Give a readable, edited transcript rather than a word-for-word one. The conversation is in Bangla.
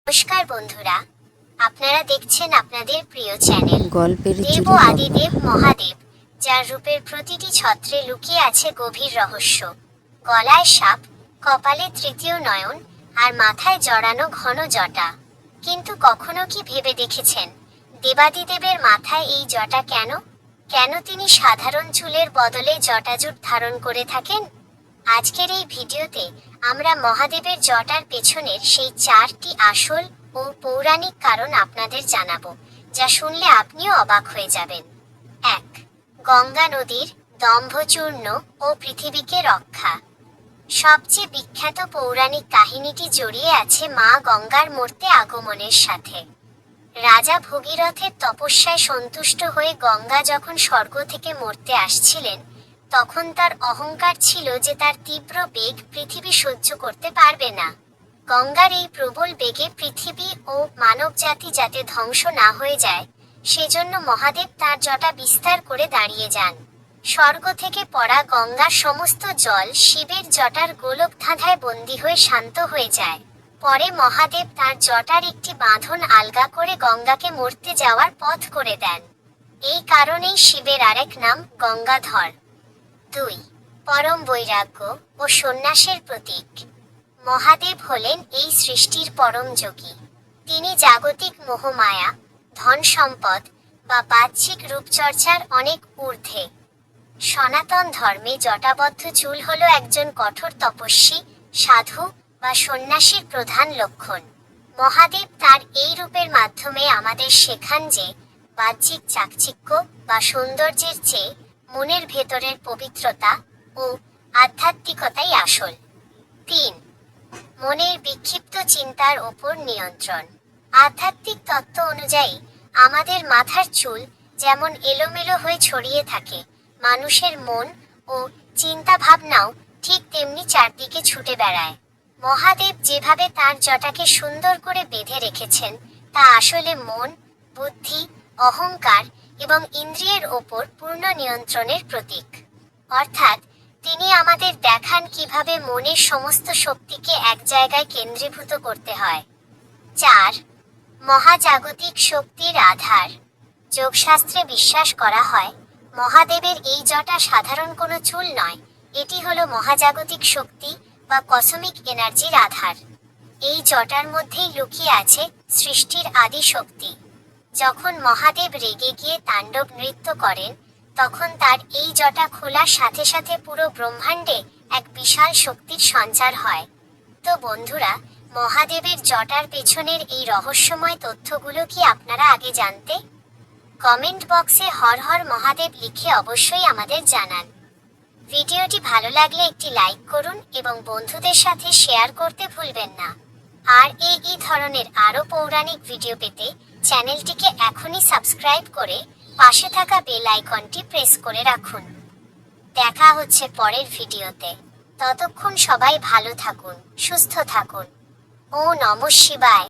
নমস্কার বন্ধুরা, আপনারা দেখছেন আপনাদের প্রিয় চ্যানেল গল্পের দেব ও আদিদেব মহাদেব, যার রূপের প্রতিটি ছত্রে লুকিয়ে আছে গভীর রহস্য। গলায় সাপ, কপালে তৃতীয় নয়ন, আর মাথায় জড়ানো ঘন জটা। কিন্তু কখনো কি ভেবে দেখেছেন, দেবাদিদেবের মাথায় এই জটা কেন? কেন তিনি সাধারণ চুলের বদলে জটাজুট ধারণ করে থাকেন? আজকের এই ভিডিওতে আমরা মহাদেবের জটার পেছনের সেই 4টি আসল ও পৌরাণিক কারণ আপনাদের জানাবো, যা শুনলে আপনিও অবাক হয়ে যাবেন। 1. গঙ্গা নদীর দম্ভচূর্ণ ও পৃথিবীকে রক্ষা। সবচেয়ে বিখ্যাত পৌরাণিক কাহিনীটি জড়িয়ে আছে মা গঙ্গার মর্তে আগমনের সাথে। রাজা ভগীরথের তপস্যায় সন্তুষ্ট হয়ে গঙ্গা যখন স্বর্গ থেকে মর্তে আসছিলেন, তখন তার অহংকার ছিল যে তার তীব্র বেগ পৃথিবী সহ্য করতে পারবে না। গঙ্গার এই প্রবল বেগে পৃথিবী ও মানবজাতি যাতে ধ্বংস না হয়ে যায়, সেজন্য মহাদেব তার জটা বিস্তার করে দাঁড়িয়ে যান। স্বর্গ থেকে পড়া গঙ্গার সমস্ত জল শিবের জটার গোলকধাঁধায় বন্দী হয়ে শান্ত হয়ে যায়। পরে মহাদেব তার জটার একটি বাঁধন আলগা করে গঙ্গাকে মরতে যাওয়ার পথ করে দেন। এই কারণেই শিবের আরেক নাম গঙ্গাধর। 2. পরম বৈরাগ্য ও সন্ন্যাসের প্রতীক। মহাদেব হলেন এই সৃষ্টির পরম যোগী। তিনি জাগতিক মোহমায়া, ধন সম্পদ বা বাহ্যিক রূপচর্চার অনেক ঊর্ধ্বে। সনাতন ধর্মে জটাবদ্ধ চুল হলো একজন কঠোর তপস্বী, সাধু বা সন্ন্যাসীর প্রধান লক্ষণ। মহাদেব তার এই রূপের মাধ্যমে আমাদের শেখান যে বাহ্যিক চাকচিক্য বা সৌন্দর্যের চেয়ে মনের ভেতরের পবিত্রতা ও আধ্যাত্মিকতাই আসল। 3. মনের বিক্ষিপ্ত চিন্তার ওপর নিয়ন্ত্রণ। আধ্যাত্মিক তত্ত্ব অনুযায়ী আমাদের মাথার চুল যেমন এলোমেলো হয়ে ছড়িয়ে থাকে, মানুষের মন ও চিন্তা ভাবনাও ঠিক তেমনি চারদিকে ছুটে বেড়ায়। মহাদেব যেভাবে তার জটাকে সুন্দর করে বেঁধে রেখেছেন, তা আসলে মন, বুদ্ধি, অহংকার এবং ইন্দ্রিয়ের ওপর পূর্ণ নিয়ন্ত্রণের প্রতীক। অর্থাৎ তিনি আমাদের দেখান কিভাবে মনের সমস্ত শক্তিকে এক জায়গায় কেন্দ্রীভূত করতে হয়। 4. মহাজাগতিক শক্তির আধার। যোগশাস্ত্রে বিশ্বাস করা হয়, মহাদেবের এই জটা সাধারণ কোনো চুল নয়, এটি হলো মহাজাগতিক শক্তি বা কসমিক এনার্জির আধার। এই জটার মধ্যেই লুকিয়ে আছে সৃষ্টির আদি শক্তি। যখন মহাদেব রেগে গিয়ে তাণ্ডব নৃত্য করেন, তখন তার এই জটা খোলার সাথে সাথে পুরো ব্রহ্মাণ্ডে এক বিশাল শক্তির সঞ্চার হয়। তো বন্ধুরা, মহাদেবের জটার পেছনের এই রহস্যময় তথ্যগুলো কি আপনারা আগে জানতে? কমেন্ট বক্সে হর হর মহাদেব লিখে অবশ্যই আমাদের জানান। ভিডিওটি ভালো লাগলে একটি লাইক করুন এবং বন্ধুদের সাথে শেয়ার করতে ভুলবেন না। আর এই ধরনের আরও পৌরাণিক ভিডিও পেতে চ্যানেলটিকে এখনই সাবস্ক্রাইব করে পাশে থাকা বেল আইকনটি প্রেস করে রাখুন। দেখা হচ্ছে পরের ভিডিওতে। ততক্ষণ সবাই ভালো থাকুন, সুস্থ থাকুন। ওম নমঃ শিবায়।